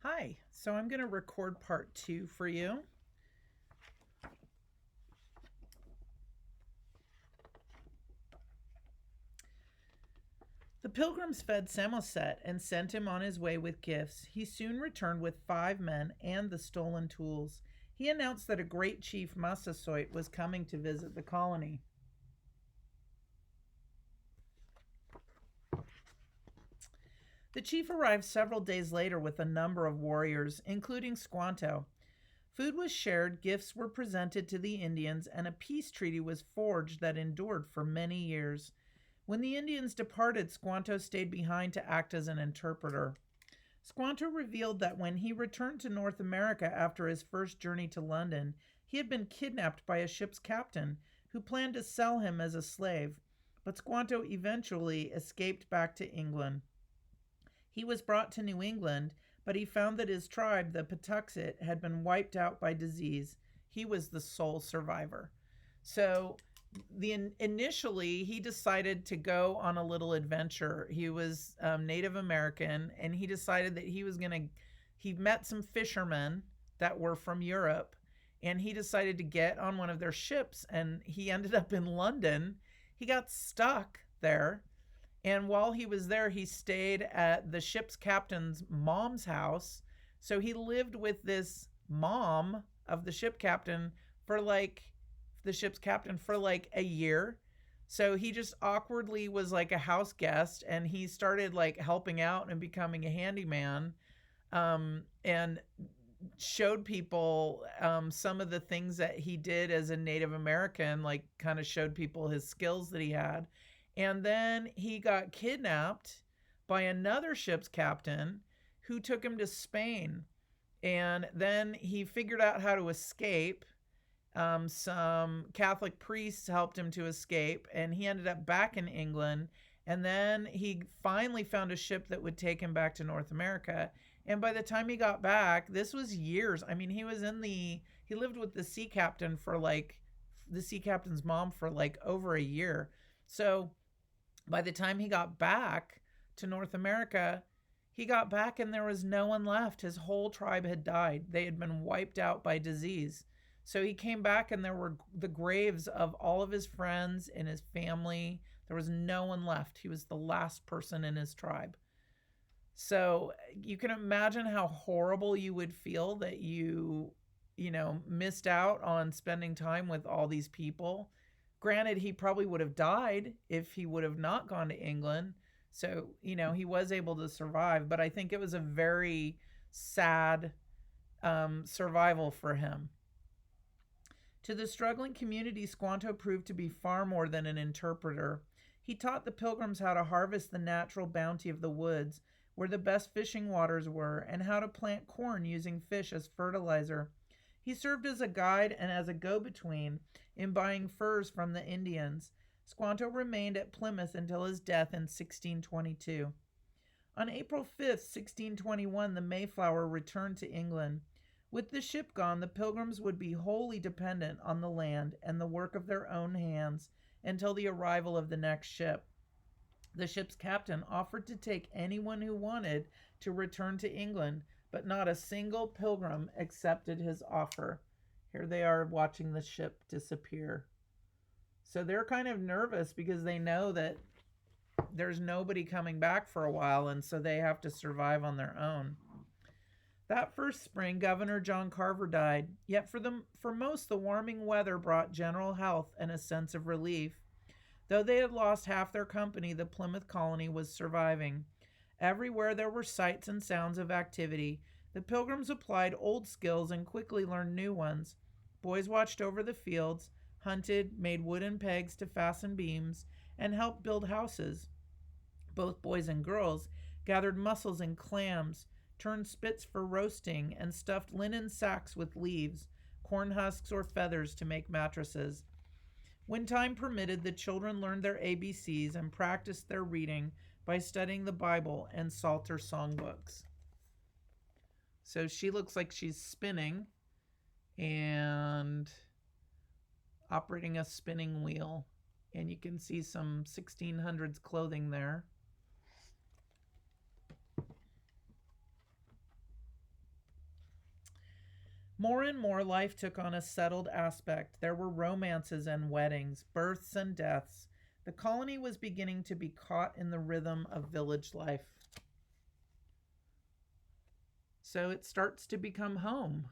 Hi, so I'm going to record part two for you. The Pilgrims fed Samoset and sent him on his way with gifts. He soon returned with 5 men and the stolen tools. He announced that a great chief, Massasoit, was coming to visit the colony. The chief arrived several days later with a number of warriors, including Squanto. Food was shared, gifts were presented to the Indians, and a peace treaty was forged that endured for many years. When the Indians departed, Squanto stayed behind to act as an interpreter. Squanto revealed that when he returned to North America after his first journey to London, he had been kidnapped by a ship's captain who planned to sell him as a slave. But Squanto eventually escaped back to England. He was brought to New England, but he found that his tribe, the Patuxet, had been wiped out by disease. He was the sole survivor. So initially he decided to go on a little adventure. He was Native American, and he decided that he met some fishermen that were from Europe, and he decided to get on one of their ships, and he ended up in London. He got stuck there, and while he was there, he stayed at the ship's captain's mom's house. So he lived with this mom of the ship captain for like the ship's captain for like a year. So he just awkwardly was like a house guest, and he started like helping out and becoming a handyman, and showed people some of the things that he did as a Native American, like kind of showed people his skills that he had. And then he got kidnapped by another ship's captain who took him to Spain. And then he figured out how to escape. Some Catholic priests helped him to escape, and he ended up back in England. And then he finally found a ship that would take him back to North America. And by the time he got back, this was years. I mean, he lived with the sea captain for like, the sea captain's mom for like over a year. So by the time he got back to North America, he got back and there was no one left. His whole tribe had died. They had been wiped out by disease. So he came back and there were the graves of all of his friends and his family. There was no one left. He was the last person in his tribe. So you can imagine how horrible you would feel that missed out on spending time with all these people. Granted, he probably would have died if he would have not gone to England. So, he was able to survive, but I think it was a very sad survival for him. To the struggling community, Squanto proved to be far more than an interpreter. He taught the Pilgrims how to harvest the natural bounty of the woods, where the best fishing waters were, and how to plant corn using fish as fertilizer. He served as a guide and as a go-between in buying furs from the Indians. Squanto remained at Plymouth until his death in 1622. On April 5th, 1621, the Mayflower returned to England. With the ship gone, the Pilgrims would be wholly dependent on the land and the work of their own hands until the arrival of the next ship. The ship's captain offered to take anyone who wanted to return to England, but not a single Pilgrim accepted his offer. Here they are watching the ship disappear. So they're kind of nervous because they know that there's nobody coming back for a while, and so they have to survive on their own. That first spring, Governor John Carver died, yet for most, the warming weather brought general health and a sense of relief. Though they had lost half their company, the Plymouth colony was surviving. Everywhere there were sights and sounds of activity. The Pilgrims applied old skills and quickly learned new ones. Boys watched over the fields, hunted, made wooden pegs to fasten beams, and helped build houses. Both boys and girls gathered mussels and clams, turned spits for roasting, and stuffed linen sacks with leaves, corn husks, or feathers to make mattresses. When time permitted, the children learned their ABCs and practiced their reading by studying the Bible and Psalter songbooks. So she looks like she's spinning and operating a spinning wheel. And you can see some 1600s clothing there. More and more, life took on a settled aspect. There were romances and weddings, births and deaths. The colony was beginning to be caught in the rhythm of village life. So it starts to become home.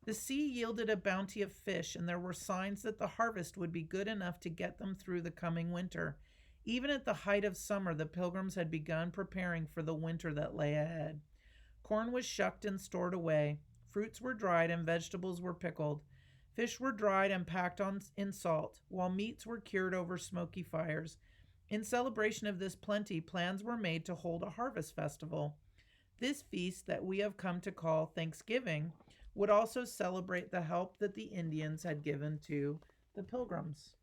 The sea yielded a bounty of fish, and there were signs that the harvest would be good enough to get them through the coming winter. Even at the height of summer, the Pilgrims had begun preparing for the winter that lay ahead. Corn was shucked and stored away. Fruits were dried and vegetables were pickled. Fish were dried and packed in salt, while meats were cured over smoky fires. In celebration of this plenty, plans were made to hold a harvest festival. This feast that we have come to call Thanksgiving would also celebrate the help that the Indians had given to the Pilgrims.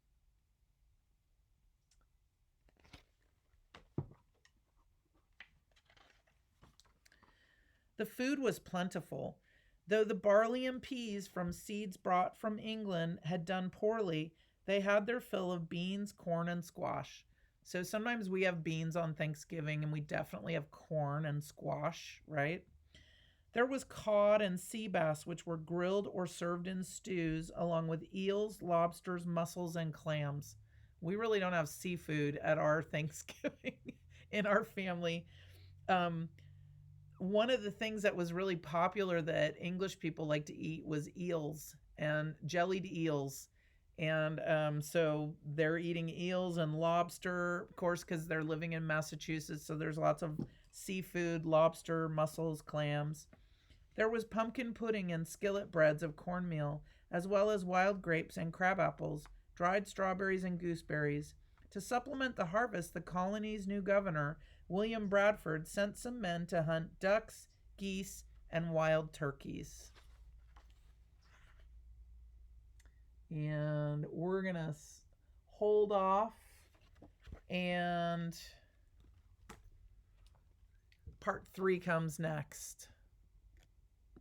The food was plentiful. Though the barley and peas from seeds brought from England had done poorly, they had their fill of beans, corn, and squash. So sometimes we have beans on Thanksgiving, and we definitely have corn and squash, right? There was cod and sea bass, which were grilled or served in stews, along with eels, lobsters, mussels, and clams. We really don't have seafood at our Thanksgiving in our family. Um, One of the things that was really popular that English people like to eat was eels and jellied eels. And so they're eating eels and lobster, of course, because they're living in Massachusetts. So there's lots of seafood, lobster, mussels, clams. There was pumpkin pudding and skillet breads of cornmeal, as well as wild grapes and crab apples, dried strawberries and gooseberries. To supplement the harvest, the colony's new governor, William Bradford, sent some men to hunt ducks, geese, and wild turkeys. And we're going to hold off, and part 3 comes next.